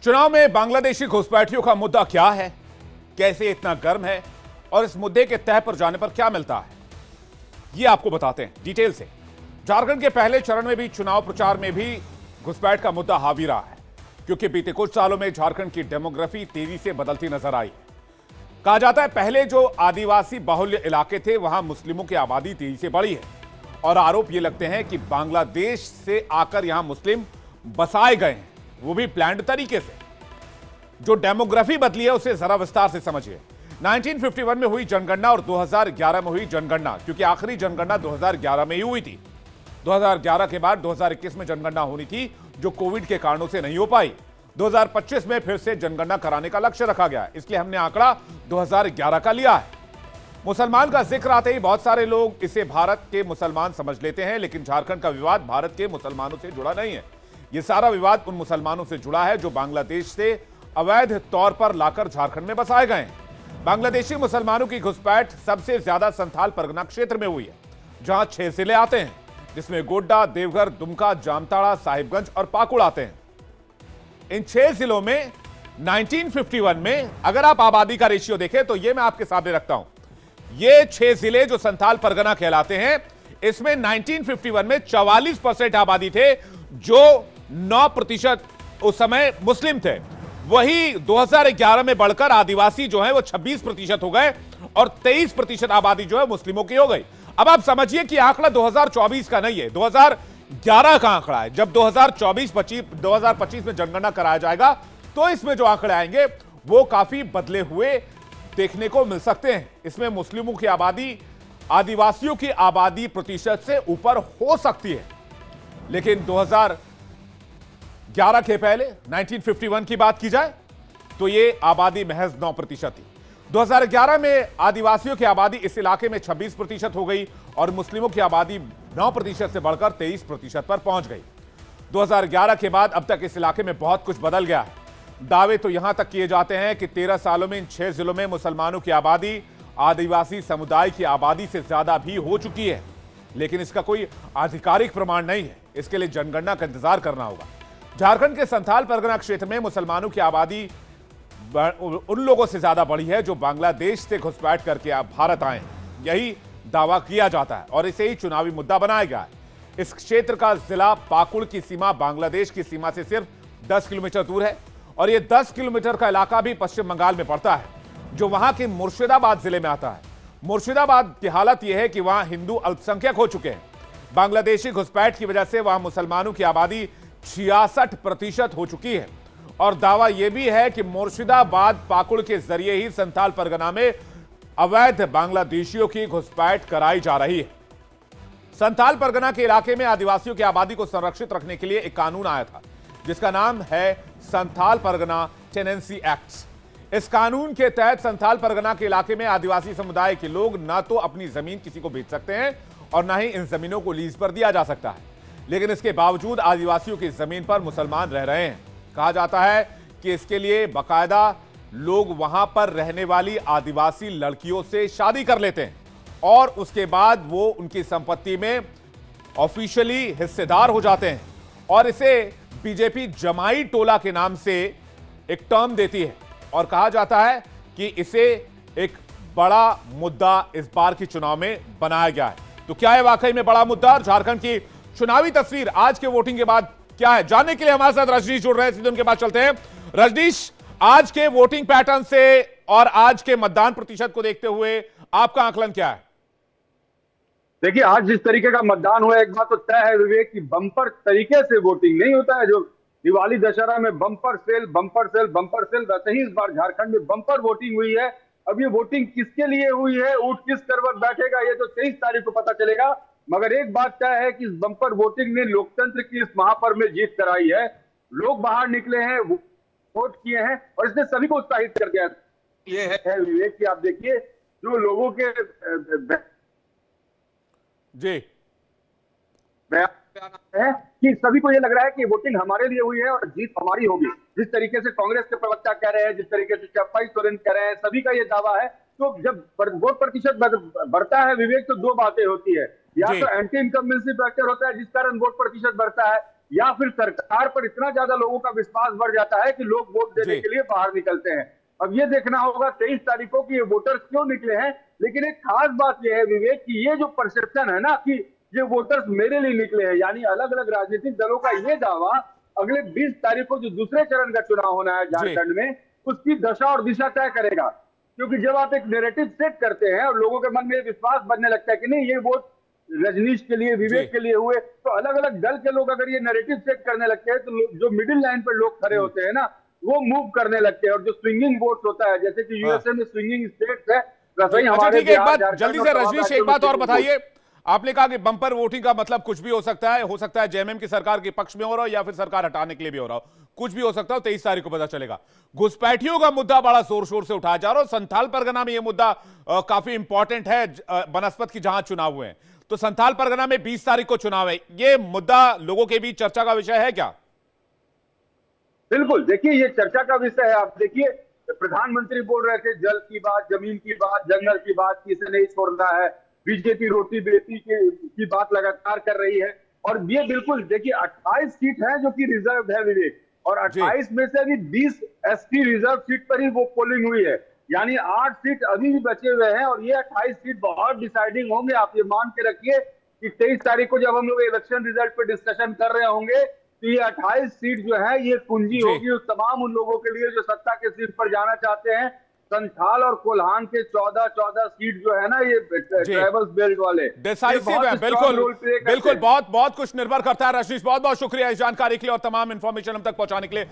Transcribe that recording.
चुनाव में बांग्लादेशी घुसपैठियों का मुद्दा क्या है, कैसे इतना गर्म है और इस मुद्दे के तह पर जाने पर क्या मिलता है, ये आपको बताते हैं डिटेल से। झारखंड के पहले चरण में भी चुनाव प्रचार में भी घुसपैठ का मुद्दा हावी रहा है, क्योंकि बीते कुछ सालों में झारखंड की डेमोग्राफी तेजी से बदलती नजर आई है। कहा जाता है पहले जो आदिवासी बाहुल्य इलाके थे वहां मुस्लिमों की आबादी तेजी से बढ़ी है और आरोप ये लगते हैं कि बांग्लादेश से आकर यहां मुस्लिम बसाए गए हैं, वो भी प्लान्ड तरीके से। जो डेमोग्राफी बदली है उसे जरा विस्तार से समझिए। 1951 में हुई जनगणना और 2011 में हुई जनगणना, क्योंकि आखिरी जनगणना 2011 में ही हुई थी। 2011 के बाद 2021 में जनगणना होनी थी, जो कोविड के कारणों से नहीं हो पाई। 2025 में फिर से जनगणना कराने का लक्ष्य रखा गया, इसलिए हमने आंकड़ा 2011 का लिया है। मुसलमान का जिक्र आते ही बहुत सारे लोग इसे भारत के मुसलमान समझ लेते हैं, लेकिन झारखंड का विवाद भारत के मुसलमानों से जुड़ा नहीं है। यह सारा विवाद उन मुसलमानों से जुड़ा है जो बांग्लादेश से अवैध तौर पर लाकर झारखंड में बसाए गए हैं। बांग्लादेशी मुसलमानों की घुसपैठ सबसे ज्यादा संथाल परगना क्षेत्र में हुई है, जहां 6 जिले आते हैं, जिसमें गोड्डा, देवघर, दुमका, जामताड़ा, साहिबगंज और पाकुड़ आते हैं। इन 6 जिलों में 1951 में अगर आप आबादी का रेशियो देखें तो यह मैं आपके सामने रखता हूं। ये 6 जिले जो संथाल परगना कहलाते हैं, इसमें 1951 में 44% आबादी थे, जो 9% उस समय मुस्लिम थे। वही 2011 में बढ़कर आदिवासी जो है वो 26% हो गए और 23% आबादी जो है मुस्लिमों की हो गई। अब आप समझिए कि आंकड़ा 2024 का नहीं है, 2011 का आंकड़ा है। जब 2025 में जनगणना कराया जाएगा तो इसमें जो आंकड़े आएंगे वो काफी बदले हुए देखने को मिल सकते हैं। इसमें मुस्लिमों की आबादी आदिवासियों की आबादी प्रतिशत से ऊपर हो सकती है, लेकिन 2011 के पहले 1951 की बात की जाए तो यह आबादी महज 9% थी। 2011 में आदिवासियों की आबादी इस इलाके में 26% हो गई और मुस्लिमों की आबादी 9% से बढ़कर 23% पर पहुंच गई। 2011 के बाद अब तक इस इलाके में बहुत कुछ बदल गया है। दावे तो यहां तक किए जाते हैं कि 13 सालों में इन 6 जिलों में मुसलमानों की आबादी आदिवासी समुदाय की आबादी से ज्यादा भी हो चुकी है, लेकिन इसका कोई आधिकारिक प्रमाण नहीं है। इसके लिए जनगणना का इंतजार करना होगा। झारखंड के संथाल परगना क्षेत्र में मुसलमानों की आबादी उन लोगों से ज्यादा बढ़ी है जो बांग्लादेश से घुसपैठ करके आप भारत आए हैं, यही दावा किया जाता है और इसे ही चुनावी मुद्दा बनाया गया है। इस क्षेत्र का जिला पाकुड़ की सीमा बांग्लादेश की सीमा से सिर्फ 10 किलोमीटर दूर है और यह 10 किलोमीटर का इलाका भी पश्चिम बंगाल में पड़ता है, जो वहां के मुर्शिदाबाद जिले में आता है। मुर्शिदाबाद की हालत यह है कि वहां हिंदू अल्पसंख्यक हो चुके हैं। बांग्लादेशी घुसपैठ की वजह से वहां मुसलमानों की आबादी 66% हो चुकी है और दावा यह भी है कि मुर्शिदाबाद पाकुड़ के जरिए ही संथाल परगना में अवैध बांग्लादेशियों की घुसपैठ कराई जा रही है। संथाल परगना के इलाके में आदिवासियों की आबादी को संरक्षित रखने के लिए एक कानून आया था, जिसका नाम है संथाल परगना टेनेंसी एक्ट। इस कानून के तहत संथाल परगना के इलाके में आदिवासी समुदाय के लोग ना तो अपनी जमीन किसी को बेच सकते हैं और ना ही इन जमीनों को लीज पर दिया जा सकता है, लेकिन इसके बावजूद आदिवासियों की जमीन पर मुसलमान रह रहे हैं। कहा जाता है कि इसके लिए बाकायदा लोग वहां पर रहने वाली आदिवासी लड़कियों से शादी कर लेते हैं और उसके बाद वो उनकी संपत्ति में ऑफिशियली हिस्सेदार हो जाते हैं और इसे बीजेपी जमाई टोला के नाम से एक टर्म देती है और कहा जाता है कि इसे एक बड़ा मुद्दा इस बार के चुनाव में बनाया गया है। तो क्या है वाकई में बड़ा मुद्दा? झारखंड की चुनावी तस्वीर आज के वोटिंग के बाद क्या है, जानने के लिए हमारे साथ रजनीश जुड़ रहे हैं। सीधे उनके पास चलते हैं। रजनीश, आज के वोटिंग पैटर्न से और आज के मतदान प्रतिशत को देखते हुए आपका आकलन क्या है? देखिए, आज जिस तरीके का मतदान हुआ, एक बात तो तय है विवेक की बम्पर तरीके से वोटिंग नहीं होता है। जो दिवाली दशहरा में bumper cell bumper cell bumper cell, वैसे ही इस बार झारखंड में बम्पर वोटिंग हुई है। अब ये वोटिंग किसके लिए हुई है, ऊंट किस करवट बैठेगा, ये तो 23 तारीख को पता चलेगा। मगर एक बात तय है कि इस बम्पर वोटिंग ने लोकतंत्र की इस महापर्व में जीत कराई है। लोग बाहर निकले हैं, वोट किए हैं और इसने सभी को उत्साहित कर दिया। ये है विवेक की, आप देखिए जो लोगों के जी है कि सभी को ये लग रहा है कि वोटिंग हमारे लिए हुई है और जीत हमारी होगी। जिस तरीके से कांग्रेस के प्रवक्ता कह रहे हैं, जिस तरीके से चंपाई सोरेन कह रहे हैं, सभी का ये दावा है। तो जब वोट प्रतिशत बढ़ता है विवेक, तो दो बातें होती है, या तो एंटी इनकम्बेंसी फैक्टर होता है जिस कारण वोट प्रतिशत बढ़ता है, या फिर सरकार पर इतना ज्यादा लोगों का विश्वास बढ़ जाता है कि लोग वोट देने जी। के लिए बाहर निकलते हैं। अब ये देखना होगा 23 तारीख को कि ये वोटर्स क्यों निकले हैं। लेकिन एक खास बात यह है विवेक कि ये जो परसेप्शन है ना कि ये वोटर्स मेरे लिए निकले हैं, यानी अलग अलग राजनीतिक दलों का ये दावा अगले 20 तारीख को जो दूसरे चरण का चुनाव होना है झारखंड में, उसकी दशा और दिशा तय करेगा। क्योंकि जब आप एक नैरेटिव सेट करते हैं और लोगों के मन में विश्वास बनने लगता है कि नहीं ये वोट रजनीश के लिए, विवेक के लिए हुए, तो अलग अलग दल के लोग अगर ये नैरेटिव सेट करने लगते हैं तो जो मिडिल लाइन पर लोग खड़े होते हैं ना, वो मूव करने लगते हैं। और जो स्विंगिंग वोट्स होता है, जैसे कि यूएसए में स्विंगिंग स्टेट्स है, वैसे ही अच्छा हमारे ठीक है, एक बिहार, बात झारखंड जल्दी और से तमाम रजनीश, राज्यों एक में बात और swinging votes। बताइए। आपने कहा कि बम्पर वोटिंग का मतलब कुछ भी हो सकता है जेएमएम की सरकार के पक्ष में हो रहा हो या फिर सरकार हटाने के लिए भी हो रहा हो, कुछ भी हो सकता हो। 23 तारीख को पता चलेगा। घुसपैठियों का मुद्दा बड़ा जोर शोर से उठाया जा रहा है। संथाल परगना में यह मुद्दा काफी इंपॉर्टेंट है, बनस्पत की जहां चुनाव हुए हैं। तो संथाल परगना में 20 तारीख को चुनाव है, ये मुद्दा लोगों के बीच चर्चा का विषय है क्या? बिल्कुल, देखिए ये चर्चा का विषय है। आप देखिए प्रधानमंत्री बोल रहे थे जल की बात, जमीन की बात, जंगल की बात किसे नहीं छोड़ना है। बीजेपी रोटी बेटी की बात लगातार कर रही है। और ये बिल्कुल देखिए 28 सीट है जो कि रिजर्व है विवेक, और 28 में से अभी 20 एसटी रिजर्व सीट पर ही वो पोलिंग हुई है, यानी 8 सीट अभी भी बचे हुए हैं। और ये 28 सीट बहुत डिसाइडिंग होंगे। आप ये मान के रखिए कि 23 तारीख को जब हम लोग इलेक्शन रिजल्ट पे डिस्कशन कर रहे होंगे तो ये 28 सीट जो है ये कुंजी होगी उस तमाम उन लोगों के लिए जो सत्ता के सीट पर जाना चाहते हैं। संथाल और कोल्हान के 14 सीट जो है ना, ये ट्राइबल्स बेल्ट वाले डिसाइसिव है। बिल्कुल बहुत कुछ निर्भर करता है। रजनीश, बहुत बहुत शुक्रिया इस जानकारी के लिए और तमाम इंफॉर्मेशन हम तक पहुंचाने के लिए।